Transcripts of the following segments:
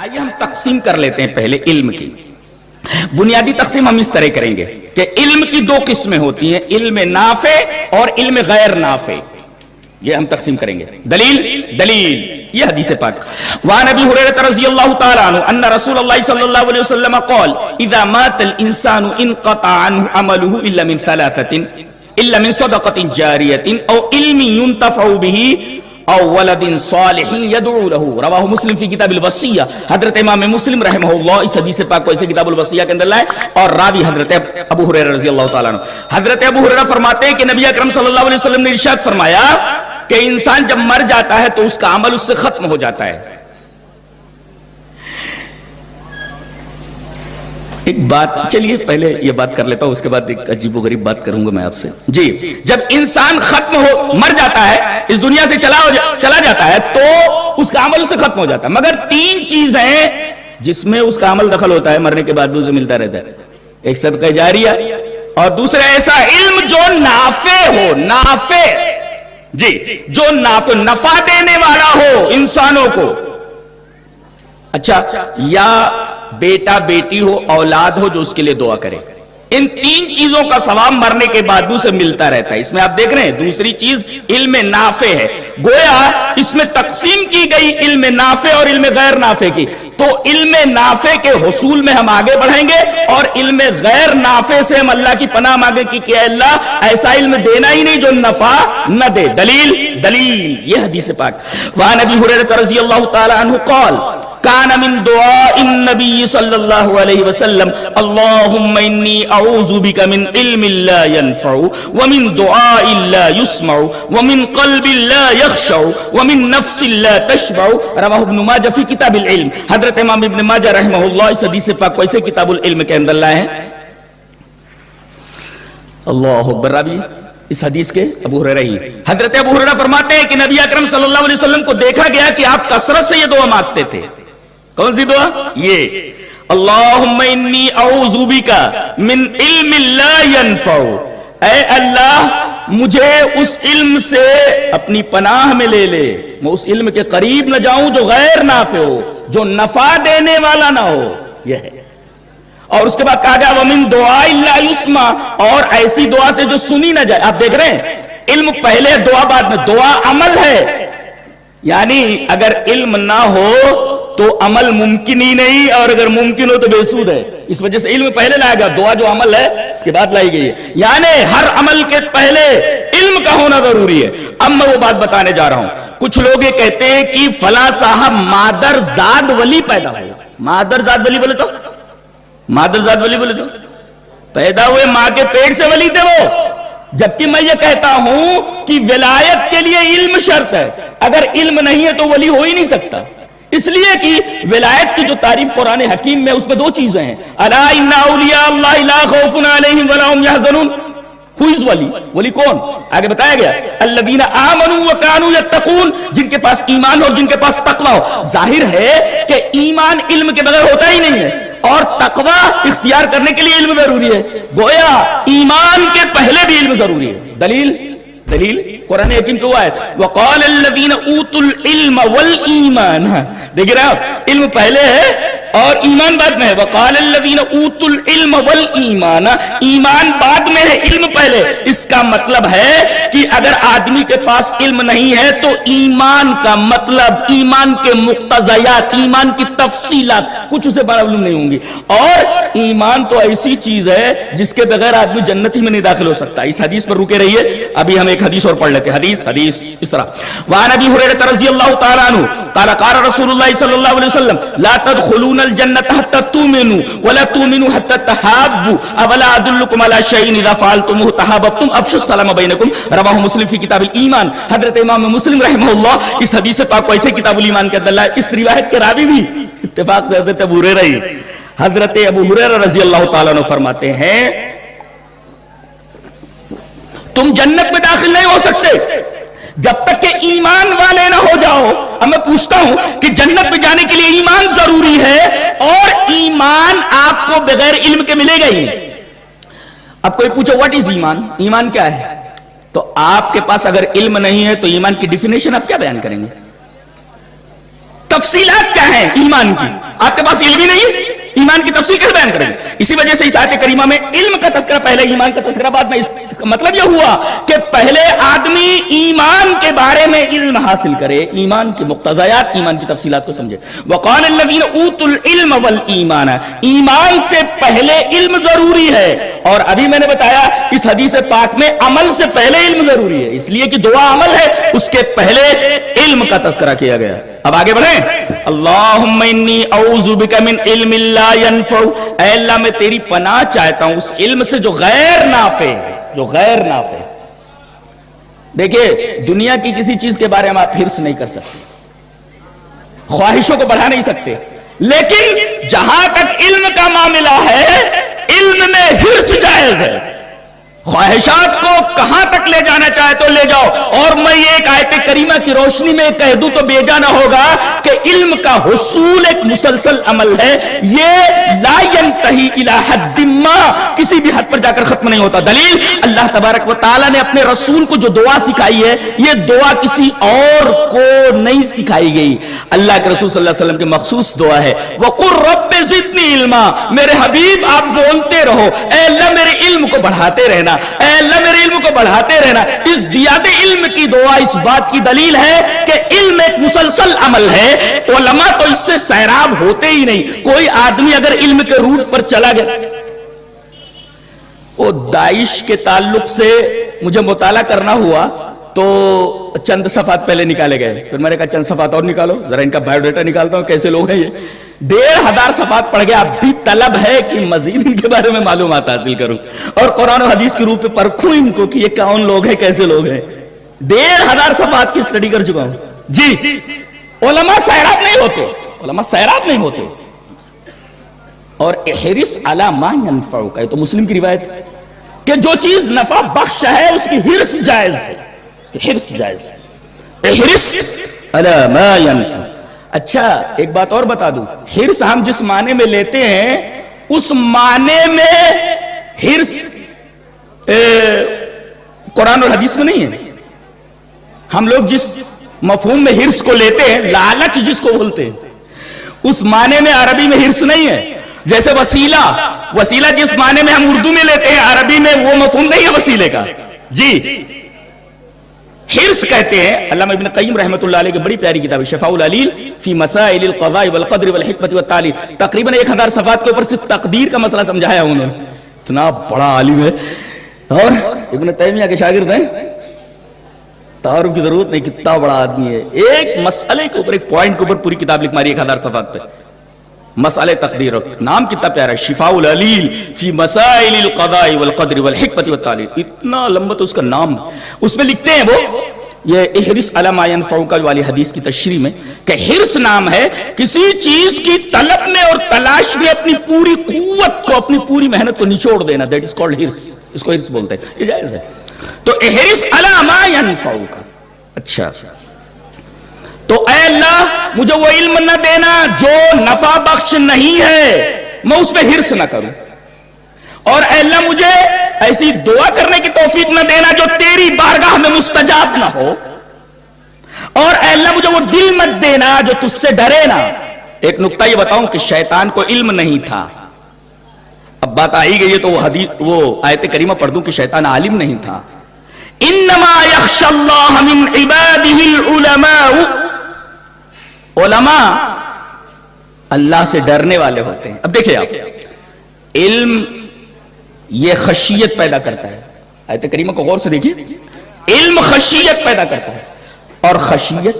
آئیے ہم تقسیم کر لیتے ہیں پہلے علم کی بنیادی تقسیم ہم اس طرح کریں گے کہ علم کی دو قسمیں ہوتی ہیں، علم نافع اور علم غیر نافع. یہ ہم تقسیم کریں گے. دلیل یہ حدیث پاک. وعن ابی ہریرہ رضی اللہ تعالی عنہ ان رسول اللہ صلی اللہ علیہ وسلم قال اذا مات الانسان انقطع عنه عمله الا من ثلاثه الا من صدقة جاریة او علم ينتفع به او ولد صالح يدعو له. رواہ مسلم فی کتاب الوصیہ. حضرت امام مسلم رحمہ اللہ اس حدیث پاک کو اسے کتاب الوصیہ کے اندر لائے اور راوی حضرت ابو ہریرہ رضی اللہ تعالیٰ عنہ. حضرت ابو ہریرہ فرماتے ہیں کہ نبی اکرم صلی اللہ علیہ وسلم نے ارشاد فرمایا کہ انسان جب مر جاتا ہے تو اس کا عمل اس سے ختم ہو جاتا ہے. ایک بات چلیے پہلے یہ بات کر لیتا ہوں، اس کے بعد ایک عجیب و غریب بات کروں گا میں آپ سے. جی جب انسان مر جاتا ہے، اس دنیا سے چلا جاتا ہے تو اس کا عمل اس سے ختم ہو جاتا ہے، مگر تین چیزیں جس میں اس کا عمل دخل ہوتا ہے مرنے کے بعد بھی اسے ملتا رہتا ہے. ایک صدقہ جاریہ اور دوسرا ایسا علم جو نافع ہو. نافع جی جو نفع دینے والا ہو انسانوں کو. اچھا یا بیٹا بیٹی ہو، اولاد ہو جو اس کے لیے دعا کرے. ان تین چیزوں کا ثواب مرنے کے بعد اسے ملتا رہتا ہے. اس میں آپ دیکھ رہے ہیں دوسری چیز علم نافع ہے. گویا اس میں تقسیم کی گئی علم نافع اور علم غیر نافع کی. تو علم نافع کے حصول میں ہم آگے بڑھیں گے اور علم غیر نافع سے ہم اللہ کی پناہ مانگیں کہ اے اللہ ایسا علم دینا ہی نہیں جو نفع نہ دے. دلیل یہ حدیث پاک. وعن ابی ہریرہ رضی اللہ تعالی عنہ قال كان من دعاء النبي صلى الله عليه وسلم اللهم إني أعوذ بك من علم لا ينفع ومن دعاء لا يسمع ومن قلب لا يخشع ومن نفس لا تشبع. رواه ابن ماجہ فی کتاب العلم. حضرت امام ابن ماجہ رحمہ اللہ اس حدیث پاک کو ایسے کتاب العلم کے اندر لائے ہیں. اللہ اکبر. راوی اس حدیث کے ابو ہریرہ ہی. حضرت ابو ہریرہ فرماتے ہیں کہ نبی اکرم صلی اللہ علیہ وسلم کو دیکھا گیا کہ آپ کثرت سے یہ دعا مانگتے تھے. کون سی دعا؟ یہ اللہم انی اعوذ بک من علم لا ينفع. اے اللہ مجھے اس علم سے اپنی پناہ میں لے لے، میں اس علم کے قریب نہ جاؤں جو غیر نافع ہو، جو نفع دینے والا نہ ہو. یہ ہے. اور اس کے بعد کہا گیا ومن دعاء لا يسمع، اور ایسی دعا سے جو سنی نہ جائے. آپ دیکھ رہے ہیں علم پہلے دعا بعد میں. دعا عمل ہے، یعنی اگر علم نہ ہو تو عمل ممکن ہی نہیں، اور اگر ممکن ہو تو بے سود ہے. اس وجہ سے علم پہلے لائے گا، دعا جو عمل ہے اس کے بعد لائی گئی ہے. یعنی ہر عمل کے پہلے علم کا ہونا ضروری ہے. اب میں وہ بات بتانے جا رہا ہوں. کچھ لوگ یہ کہتے ہیں کہ فلاں صاحب مادرزاد ولی پیدا ہوئے. مادرزاد ولی بولے تو مادرزاد ولی بولے تو پیدا ہوئے ماں کے پیٹ سے ولی تھے وہ. جبکہ میں یہ کہتا ہوں کہ ولایت کے لیے علم شرط ہے. اگر علم نہیں ہے تو ولی ہو ہی نہیں سکتا. اس لیے کہ ولایت کی جو تعریف قرآن حکیم میں اس میں دو چیزیں ہیں. الا ان اولیاء اللہ لا خوف علیہم ولا هم يحزنون. Who is ولی؟ ولی کون؟ آگے بتایا گیا الذین آمنوا وکانوا یتقون، جن کے پاس ایمان اور جن کے پاس تقوی ہو. ظاہر ہے کہ ایمان علم کے بغیر ہوتا ہی نہیں ہے، اور تقوی اختیار کرنے کے لیے علم ضروری ہے. گویا ایمان کے پہلے بھی علم ضروری ہے. دلیل قرآن حکیم کی آیت وقال الذین اوتوا العلم والایمان. دیکھ رہے آپ علم پہلے ہے اور ایمان بعد میں ہے. وقال الذین اوتوا العلم والایمان، ایمان بعد میں ہے علم پہلے. اس کا مطلب ہے کہ اگر آدمی کے پاس علم نہیں ہے تو ایمان کا مطلب، ایمان کے مقتضیات، ایمان کی تفصیلات کچھ اسے معلوم نہیں ہوں گی. اور ایمان تو ایسی چیز ہے جس کے بغیر آدمی جنت ہی میں نہیں داخل ہو سکتا. اس حدیث پر رکے رہیے، ابھی ہم ایک حدیث اور پڑھ لیتے ہیں. حدیث اس طرح. وعن ابی ہریرہ رضی اللہ تعالی عنہ قال قال رسول اللہ صلی اللہ علیہ وسلم لا تدخلون الجنة حتى تؤمنوا ولا تؤمنوا حتى تحابوا اولا ادلكم على شيء اذا فعلتموه تحاببتم افشوا السلام بينكم. رواه مسلم فی کتاب الایمان. حضرت امام مسلم رحمہ اللہ اس حدیث پاک کو ایسے کتاب الایمان کے اندر لائے. اس روایت کے راوی بھی اتفاق سے حضرت ابو ہریرہ ہی. حضرت ابو ہریرہ رضی اللہ تعالیٰ عنہ فرماتے ہیں تم جنت میں داخل نہیں ہو سکتے جب تک کہ ایمان والے نہ ہو جاؤ. اب میں پوچھتا ہوں کہ جنت میں جانے کے لیے ایمان ضروری ہے، اور ایمان آپ کو بغیر علم کے ملے گا ہی. اب کوئی پوچھو واٹ از ایمان؟ ایمان کیا ہے؟ تو آپ کے پاس اگر علم نہیں ہے تو ایمان کی ڈیفینیشن آپ کیا بیان کریں گے؟ تفصیلات کیا ہیں ایمان کی؟ آپ کے پاس علم ہی نہیں ہے، ایمان کی تفصیل کیسے بیان کریں گے؟ اسی وجہ سے اس آیت کریمہ میں علم کا تذکرہ پہلے، ایمان کا تذکرہ بعد میں۔ اس کا مطلب یہ ہوا کہ پہلے آدمی ایمان کے بارے میں علم حاصل کرے، ایمان کے مقتضیات، ایمان کی تفصیلات کو سمجھے۔ وقال الذین اوتوا العلم والایمان، ایمان سے پہلے علم ضروری ہے، اور ابھی میں نے بتایا اس حدیث پاک میں عمل سے پہلے علم ضروری ہے، اس لیے کہ دعا عمل ہے، اس کے پہلے علم کا تذکرہ کیا گیا۔ اب آگے بڑھیں۔ اللہم انی اعوذ بک من علم لا ینفع، اے اللہ میں تیری پناہ چاہتا ہوں اس علم سے جو غیر نافع ہے، جو غیر نافع۔ دیکھیں دنیا کی کسی چیز کے بارے میں آپ حرص نہیں کر سکتے، خواہشوں کو بڑھا نہیں سکتے، لیکن جہاں تک علم کا معاملہ ہے علم میں حرص جائز ہے۔ خواہشات کو کہاں تک لے جانا چاہے تو لے جاؤ، اور میں یہ ایک آیت کریمہ کی روشنی میں کہہ دوں تو بے جانا ہوگا کہ علم کا حصول ایک مسلسل عمل ہے، یہ لا ینتہی الی حد ما، کسی بھی حد پر جا کر ختم نہیں ہوتا۔ دلیل اللہ تبارک و تعالیٰ نے اپنے رسول کو جو دعا سکھائی ہے، یہ دعا کسی اور کو نہیں سکھائی گئی، اللہ کے رسول صلی اللہ علیہ وسلم کی مخصوص دعا ہے۔ وَقُلْ رَبِّ زِدْنِی عِلْمًا، میرے حبیب آپ بولتے رہو اے اللہ میرے علم کو بڑھاتے رہنا، اے اللہ میرے علم کو بڑھاتے رہنا۔ اس دیات علم کی دعا اس بات کی دلیل ہے کہ علم ایک مسلسل عمل ہے، علماء تو اس سے سیراب ہوتے ہی نہیں۔ کوئی آدمی اگر علم کے روٹ پر چلا گیا، وہ داعش کے تعلق سے مجھے مطالعہ کرنا ہوا تو چند صفحات پہلے نکالے گئے، پھر میں نے کہا چند صفحات اور نکالو، ذرا ان کا بایو ڈیٹا نکالتا ہوں کیسے لوگ ہیں یہ۔ 1500 صفحات پڑھ گیا، اب بھی طلب ہے کہ مزید ان کے بارے میں معلومات حاصل کروں اور قرآن و حدیث کی روح پہ پرکھوں ان کو کہ یہ کون لوگ ہیں، کیسے لوگ ہیں۔ 1500 صفحات کی سٹڈی کر چکا ہوں جی۔ علماء سیراب نہیں ہوتے، علماء سیراب نہیں ہوتے۔ اور احرص علی ما ینفعک، یہ تو مسلم کی روایت ہے کہ جو چیز نفع بخش ہے اس کی حرص جائز ہے، حرص جائز ہے۔ احرص علی ما ینفع۔ اچھا ایک بات اور بتا دوں، حرص ہم جس معنی میں لیتے ہیں اس معنی میں حرص قرآن اور حدیث میں نہیں ہے۔ ہم لوگ جس مفہوم میں حرص کو لیتے ہیں، لالچ جس کو بولتے ہیں، اس معنی میں عربی میں حرص نہیں ہے۔ جیسے وسیلہ، وسیلہ جس معنی میں ہم اردو میں لیتے ہیں عربی میں وہ مفہوم نہیں ہے وسیلے کا جی۔ حرص کہتے ہیں، علامہ ابن قیم رحمۃ اللہ علیہ کی بڑی پیاری کتاب شفاء العلیل فی مسائل القضاء والقدر والحکمت والتعلیل، تقریباً 1000 صفحات کے اوپر صرف تقدیر کا مسئلہ سمجھایا انہوں نے، اتنا بڑا عالم ہے اور ابن تیمیہ کے شاگرد ہیں، تعارف کی ضرورت نہیں، کتنا بڑا آدمی ہے۔ ایک مسئلے کے اوپر، ایک پوائنٹ کے اوپر پوری کتاب لکھ ماری 1000 صفحات پہ، مسئلہ تقدیر، نام کتنا پیارا ہے، شفاء العلیل فی مسائل القضاء والقدر والحکمت والتعلیل، اتنا لمبا تو اس کا نام۔ اس میں لکھتے ہیں وہ یہ احرص علی ما ینفعک والی حدیث کی تشریح میں کہ حرص نام ہے کسی چیز کی طلب میں اور تلاش میں اپنی پوری قوت کو، اپنی پوری محنت کو نچوڑ دینا، دیٹ از کالڈ حرص، اس کو حرص بولتے ہیں، یہ جائز ہے۔ تو احرص علی ما ینفعک، اچھا تو اے اللہ مجھے وہ علم نہ دینا جو نفع بخش نہیں ہے، میں اس میں حرص نہ کروں، اور اے اللہ مجھے ایسی دعا کرنے کی توفیق نہ دینا جو تیری بارگاہ میں مستجاب نہ ہو، اور اے اللہ مجھے وہ دل مت دینا جو تجھ سے ڈرے نہ۔ ایک نقطہ یہ بتاؤں کہ شیطان کو علم نہیں تھا، اب بات آئی گئی ہے تو وہ آیت کریمہ پڑھ دوں کہ شیطان عالم نہیں تھا۔ انما یخشی اللہ من عبادہ العلماء، علماء اللہ سے ڈرنے والے ہوتے ہیں۔ اب دیکھیں آپ، علم یہ خشیت پیدا کرتا ہے، آیت کریمہ کو غور سے دیکھیے، علم خشیت پیدا کرتا ہے، اور خشیت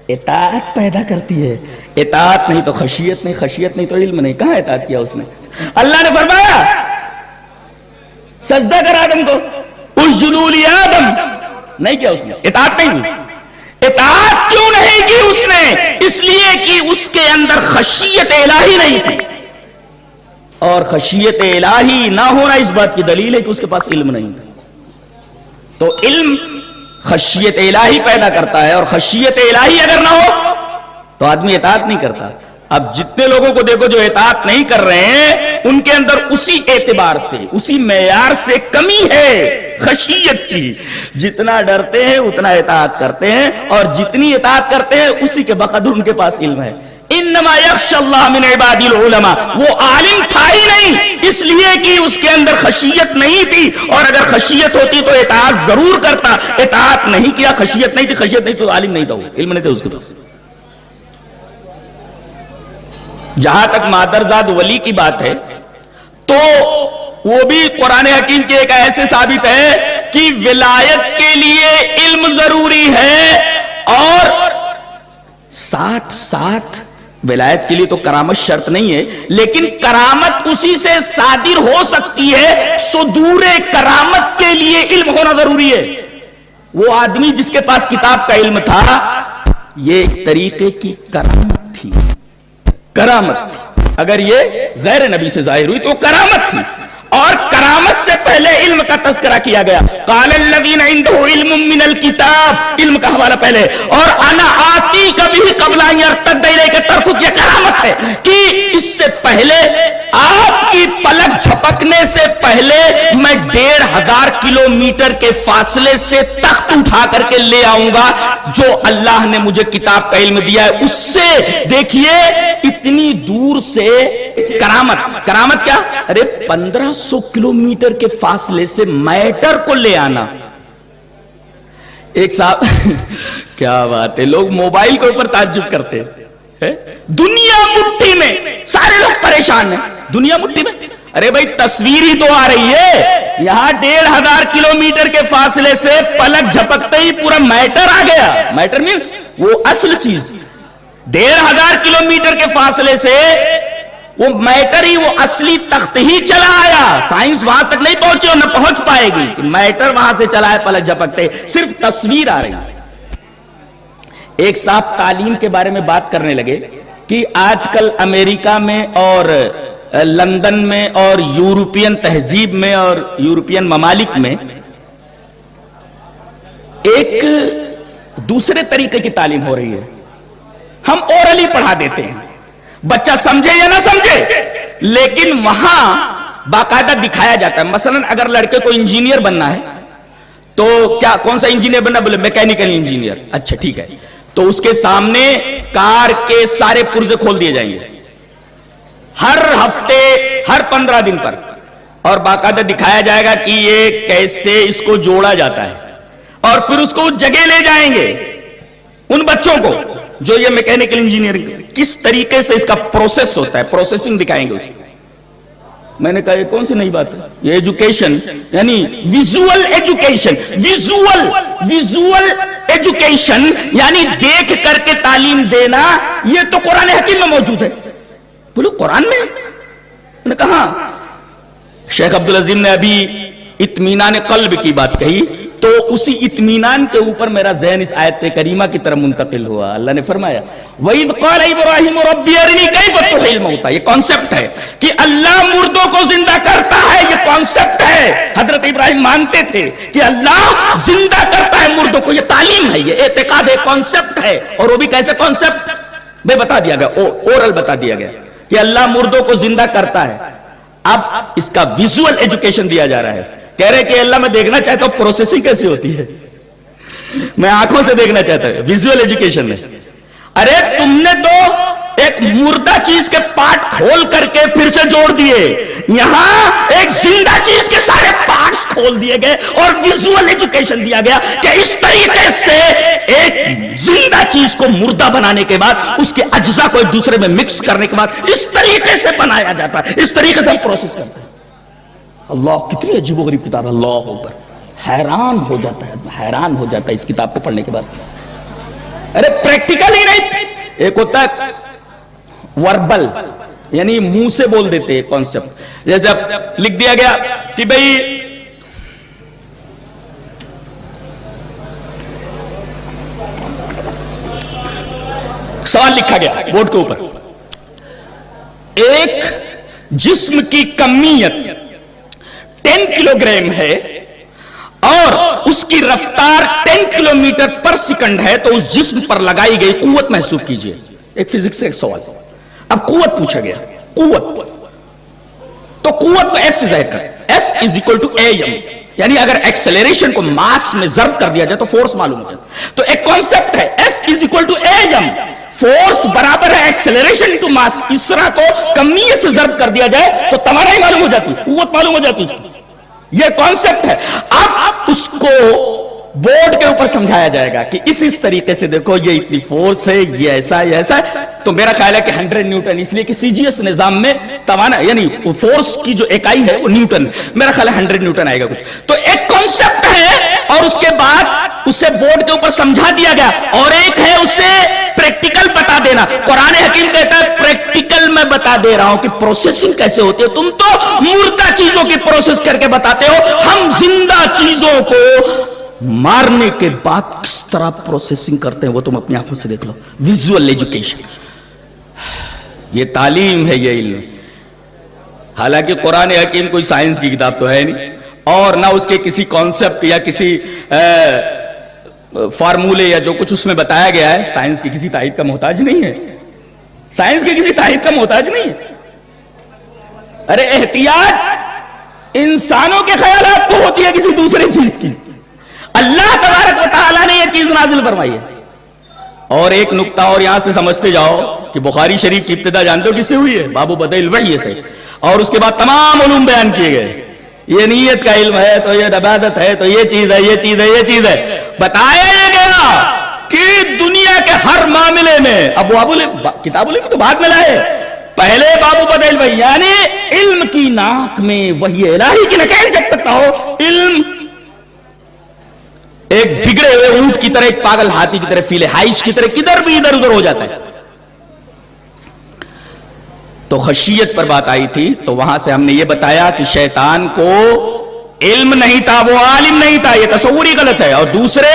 اطاعت پیدا کرتی ہے، اطاعت نہیں تو خشیت نہیں، خشیت نہیں تو علم نہیں۔ کہاں اطاعت کیا اس نے؟ اللہ نے فرمایا سجدہ کر آدم کو، اسجدوا لآدم، نہیں کیا اس نے، اطاعت نہیں ہوئی۔ اطاعت کیوں نہیں کی اس نے؟ اس لیے کہ اس کے اندر خشیت الہی نہیں تھی، اور خشیت الہی نہ ہونا اس بات کی دلیل ہے کہ اس کے پاس علم نہیں تھا۔ تو علم خشیت الہی پیدا کرتا ہے، اور خشیت الہی اگر نہ ہو تو آدمی اطاعت نہیں کرتا۔ اب جتنے لوگوں کو دیکھو جو اطاعت نہیں کر رہے ہیں ان کے اندر اسی اعتبار سے، اسی معیار سے کمی ہے خشیت کی، جتنا ڈرتے ہیں اتنا اطاعت کرتے ہیں، اور جتنی اطاعت کرتے ہیں اسی کے بقدر ان کے پاس علم ہے۔ انما یخشی اللہ من عباد العلماء، وہ عالم تھا ہی نہیں اس لیے کہ اس کے اندر خشیت نہیں تھی، اور اگر خشیت ہوتی تو اطاعت ضرور کرتا، اطاعت نہیں کیا، خشیت نہیں تھی، خشیت نہیں تو عالم نہیں تھا، وہ علم نہیں تھا اس کے پاس۔ جہاں تک مادرزاد ولی کی بات ہے تو وہ بھی قرآن حکیم کے ایک ایسے ثابت ہے کہ ولایت کے لیے علم ضروری ہے، اور ساتھ ساتھ ولایت کے لیے تو کرامت شرط نہیں ہے، لیکن کرامت اسی سے صادر ہو سکتی ہے، صدور کرامت کے لیے علم ہونا ضروری ہے۔ وہ آدمی جس کے پاس کتاب کا علم تھا، یہ ایک طریقے کی کرامت تھی، کرامت تھی۔ اگر یہ غیر نبی سے ظاہر ہوئی تو وہ کرامت تھی، اور کرامت سے پہلے علم کا تذکرہ کیا گیا۔ قال الذین عنده علم من الکتاب، علم کا حوالہ پہلے، اور انا آتیک بہ قبل ان یرتد الیک طرفک، یہ کرامت ہے کہ اس سے پہلے، آپ کی پلک جھپکنے سے پہلے میں 1500 کلومیٹر کے فاصلے سے تخت اٹھا کر کے لے آؤں گا جو اللہ نے مجھے کتاب کا علم دیا ہے، اس سے دیکھیے اتنی دور سے کرامت۔ کرامت کیا؟ ارے 1500 کلومیٹر کے فاصلے سے میٹر کو لے آنا۔ ایک صاحب کیا بات ہے، لوگ موبائل کے اوپر تعجب کرتے ہیں، دنیا مٹھی میں، سارے لوگ پریشان ہیں، دنیا مٹھی میں۔ ارے بھائی تصویر ہی تو آ رہی ہے، یہاں 1500 کلومیٹر کے فاصلے سے پلک جھپکتے ہی پورا میٹر آ گیا۔ میٹر مینس وہ اصل چیز، 1500 کلومیٹر کے فاصلے سے وہ میٹر ہی، وہ اصلی تخت ہی چلا آیا۔ سائنس وہاں تک نہیں پہنچی اور نہ پہنچ پائے گی، میٹر وہاں سے چلا ہے، پلک جھپکتے صرف تصویر آ رہی ہے۔ ایک صاحب تعلیم کے بارے میں بات کرنے لگے کہ آج کل امریکہ میں اور لندن میں اور یورپین تہذیب میں اور یورپین ممالک میں ایک دوسرے طریقے کی تعلیم ہو رہی ہے۔ ہم اورلی پڑھا دیتے ہیں، بچہ سمجھے یا نہ سمجھے، لیکن وہاں باقاعدہ دکھایا جاتا ہے۔ مثلا اگر لڑکے کو انجینئر بننا ہے تو کیا، کون سا انجینئر بننا؟ بولے میکینیکل انجینئر۔ اچھا ٹھیک ہے، تو اس کے سامنے کار کے سارے پرزے کھول دیے جائیں گے ہر ہفتے، ہر 15 دن پر، اور باقاعدہ دکھایا جائے گا کہ یہ کیسے اس کو جوڑا جاتا ہے، اور پھر اس کو اس جگہ لے جائیں گے ان بچوں کو جو یہ میکینیکل انجینئرنگ کس طریقے سے اس کا پروسیس ہوتا ہے، پروسیسنگ دکھائیں گے اس کو۔ میں نے کہا یہ کون سی نئی بات ہے، یہ ایجوکیشن یعنی ویژول ایجوکیشن، ویژول ایجوکیشن یعنی دیکھ کر کے تعلیم دینا، یہ تو قرآن حکیم میں موجود ہے۔ بولو قرآن میں؟ میں نے کہا شیخ عبدالعظیم نے ابھی اطمینان قلب کی بات کہی، تو اسی اطمینان کے اوپر میرا ذہن اس آیت کریمہ کی طرف منتقل ہوا۔ اللہ نے فرمایا وَإِذْ قَالَ إِبْرَاهِيمُ رَبِّ أَرِنِي كَيْفَ تُحْيِي الْمَوْتَى، یہ کانسیپٹ ہے کہ اللہ مردوں کو زندہ کرتا ہے، یہ کانسیپٹ ہے۔ حضرت ابراہیم مانتے تھے کہ اللہ زندہ کرتا ہے مردوں کو، یہ تعلیم ہے، یہ اعتقاد ہے، کانسیپٹ ہے۔ اور وہ بھی کیسے کانسیپٹ؟ بے بتا دیا گیا، اورل بتا دیا گیا کہ اللہ مردوں کو زندہ کرتا ہے۔ اب اس کا ویژول ایجوکیشن دیا جا رہا ہے۔ کہہ رہے کہ اللہ میں دیکھنا چاہتا ہوں پروسیسنگ کیسی ہوتی ہے، میں آنکھوں سے دیکھنا چاہتا ہوں، ویژول ایجوکیشن میں۔ ارے تم نے تو ایک مردہ چیز کے پارٹ کھول کر کے پھر سے جوڑ دیے، یہاں ایک زندہ چیز کے سارے پارٹس کھول دیے گئے اور ویژول ایجوکیشن دیا گیا کہ اس طریقے سے ایک زندہ چیز کو مردہ بنانے کے بعد اس کے اجزاء کو ایک دوسرے میں مکس کرنے کے بعد اس طریقے سے بنایا جاتا ہے، اس طریقے سے ہم پروسیس کرتے ہیں۔ اللہ کتنی عجیب و غریب کتاب ہے، اللہ اکبر، حیران ہو جاتا ہے، حیران ہو جاتا ہے اس کتاب کو پڑھنے کے بعد۔ ارے پریکٹیکل ہی نہیں، ایک ہوتا ہے وربل یعنی منہ سے بول دیتے ہیں کانسیپٹ، جیسے اب لکھ دیا گیا کہ بھئی سوال لکھا گیا بورڈ کے اوپر، ایک جسم کی کمیت 10 کلو گرام ہے اور اس کی رفتار 10 کلومیٹر پر سیکنڈ ہے، تو اس جسم پر لگائی گئی قوت محسوب کیجئے۔ ایک فزکس سے ایک سوال، اب قوت پوچھا گیا، قوت، تو قوت کو F سے ظاہر کر، F is equal to AM، یعنی اگر ایکسلریشن کو ماس میں ضرب کر دیا جائے تو فورس معلوم ہو جائے. تو ایک کانسیپٹ ہے F is equal to am, force برابر ہے ایکسلریشن انٹو ماس. اس طرح کو کمیت سے ضرب کر دیا جائے تو توانائی معلوم ہو جاتی, قوت معلوم ہو جاتی اس کی. یہ کانسیپٹ ہے. اب اس کو بورڈ کے اوپر سمجھایا جائے گا کہ اس طریقے سے دیکھو یہ اتنی فورس ہے, یہ ایسا ہے, یہ ایسا ہے. تو میرا خیال ہے کہ 100 نیوٹن, اس لیے کہ سی جی ایس نظام میں توانائی یعنی فورس کی جو اکائی ہے وہ نیوٹن, میرا خیال ہے 100 نیوٹن آئے گا کچھ. تو ایک کانسیپٹ ہے اور اس کے بعد اسے بورڈ کے اوپر سمجھا دیا گیا, اور ایک ہے اسے پریکٹیکل بتا دینا. قرآن حکیم کہتا ہے پریکٹیکل میں بتا دے رہا ہوں کہ پروسیسنگ کیسے ہوتی ہے. تم تو مردہ چیزوں کی پروسیس کر کے بتاتے ہو, ہم زندہ چیزوں کو مارنے کے بعد کس طرح پروسیسنگ کرتے ہیں وہ تم اپنی آنکھوں سے دیکھ لو. ویژول ایجوکیشن, یہ تعلیم ہے, یہ علم. حالانکہ قرآن حکیم کوئی سائنس کی کتاب تو ہے نہیں, اور نہ اس کے کسی کانسیپٹ یا کسی فارمولے یا جو کچھ اس میں بتایا گیا ہے سائنس کی کسی تائید کا محتاج نہیں ہے. سائنس کی کسی تائید کا محتاج نہیں ہے. ارے احتیاط انسانوں کے خیالات کو ہوتی ہے کسی دوسرے چیز کی. اللہ تبارک و تعالیٰ نے یہ چیز نازل فرمائی ہے. اور ایک نقطہ اور یہاں سے سمجھتے جاؤ کہ بخاری شریف کی ابتدا جانتے ہو کس سے ہوئی ہے؟ باب بدء الوحی سے. اور اس کے بعد تمام علوم بیان کیے گئے. یہ نیت کا علم ہے تو یہ عبادت ہے تو یہ چیز ہے, یہ چیز ہے, یہ چیز ہے. بتایا گیا کہ دنیا کے ہر معاملے میں ابواب کتاب العلم تو بعد میں لائے, پہلے باب بدء الوحی یعنی علم کی ناک میں وحی الہی کی نکیل جب تک نہ ہو, علم ایک بگڑے ہوئے اونٹ کی طرح, ایک پاگل ہاتھی کی طرح, فیل ہائش کی طرح کدھر بھی ادھر ادھر ہو جاتا ہے. تو خشیت پر بات آئی تھی, تو وہاں سے ہم نے یہ بتایا کہ شیطان کو علم نہیں تھا, وہ عالم نہیں تھا, یہ تصور ہی غلط ہے. اور دوسرے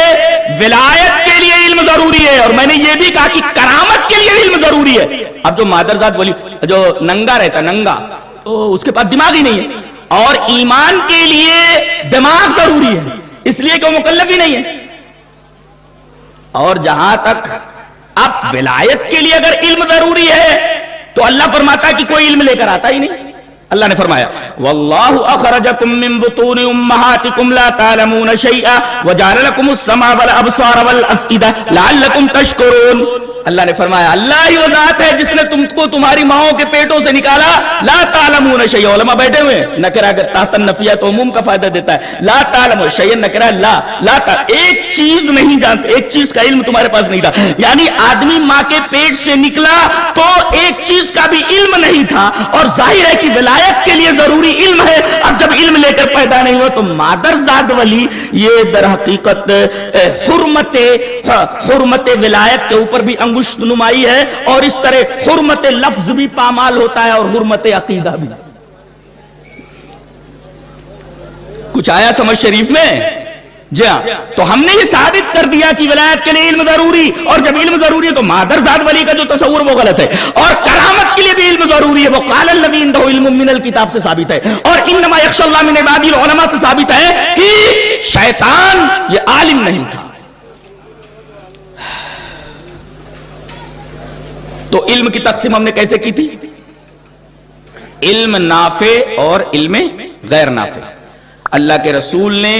ولایت کے لیے علم ضروری ہے, اور میں نے یہ بھی کہا کہ کرامت کے لیے علم ضروری ہے. اب جو مادرزاد ولی جو ننگا رہتا, ننگا تو اس کے پاس دماغ ہی نہیں ہے, اور ایمان کے لیے دماغ ضروری ہے اس لیے کہ وہ مکلف ہی نہیں ہے. اور جہاں تک اب ولایت کے لیے اگر علم ضروری ہے تو اللہ فرماتا ہے کہ کوئی علم لے کر آتا ہی نہیں. اللہ نے فرمایا واللہ اخرجکم من بطون امہاتکم لا تعلمون شیئا وجعل لکم السمع والابصار والافئدہ لعلکم تشکرون. اللہ نے فرمایا اللہ ہی وہ ذات ہے جس نے تم کو تمہاری ماؤں کے پیٹوں سے نکالا. لا تعلمون شیئا, علماء بیٹھے ہوئے, نکرہ اگر تحت النفیہ تو عموم کا فائدہ دیتا ہے. لا تعلمون شیئا نکرہ لا ایک چیز نہیں جانتے, ایک چیز کا علم تمہارے پاس نہیں تھا. یعنی آدمی ماں کے پیٹ سے نکلا تو ایک چیز کا بھی علم نہیں تھا, اور ظاہر ہے کہ ولایت کے لیے ضروری علم ہے. اب جب علم لے کر پیدا نہیں ہوا تو مادرزاد ولی یہ در حقیقت حرمت ولایت کے اوپر بھی انگشت نمائی ہے, اور اس طرح حرمت لفظ بھی پامال ہوتا ہے اور حرمت عقیدہ بھی. کچھ آیا سمجھ شریف میں؟ جی ہاں. تو ہم نے یہ ثابت کر دیا کہ ولایت کے لیے علم ضروری, اور جب علم ضروری ہے تو مادرزاد ولی کا جو تصور وہ غلط ہے. اور کرامت کے لیے بھی علم ضروری ہے, وہ قال الذی عنده علم من الکتاب سے ثابت ہے, اور انما یخشی اللہ من عبادہ العلماء سے ثابت ہے کہ شیطان یہ عالم نہیں تھا. تو علم کی تقسیم ہم نے کیسے کی تھی؟ علم نافع اور علم غیر نافع. اللہ کے رسول نے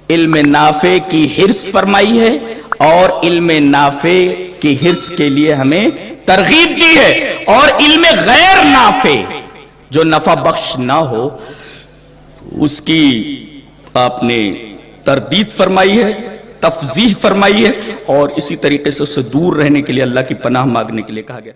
علم نافع کی حرص فرمائی ہے, اور علم نافع کی حرص کے لیے ہمیں ترغیب دی ہے. اور علم غیر نافع جو نفع بخش نہ ہو اس کی آپ نے تردید فرمائی ہے, تفضیح فرمائی ہے, اور اسی طریقے سے اس سے دور رہنے کے لیے اللہ کی پناہ مانگنے کے لیے کہا گیا.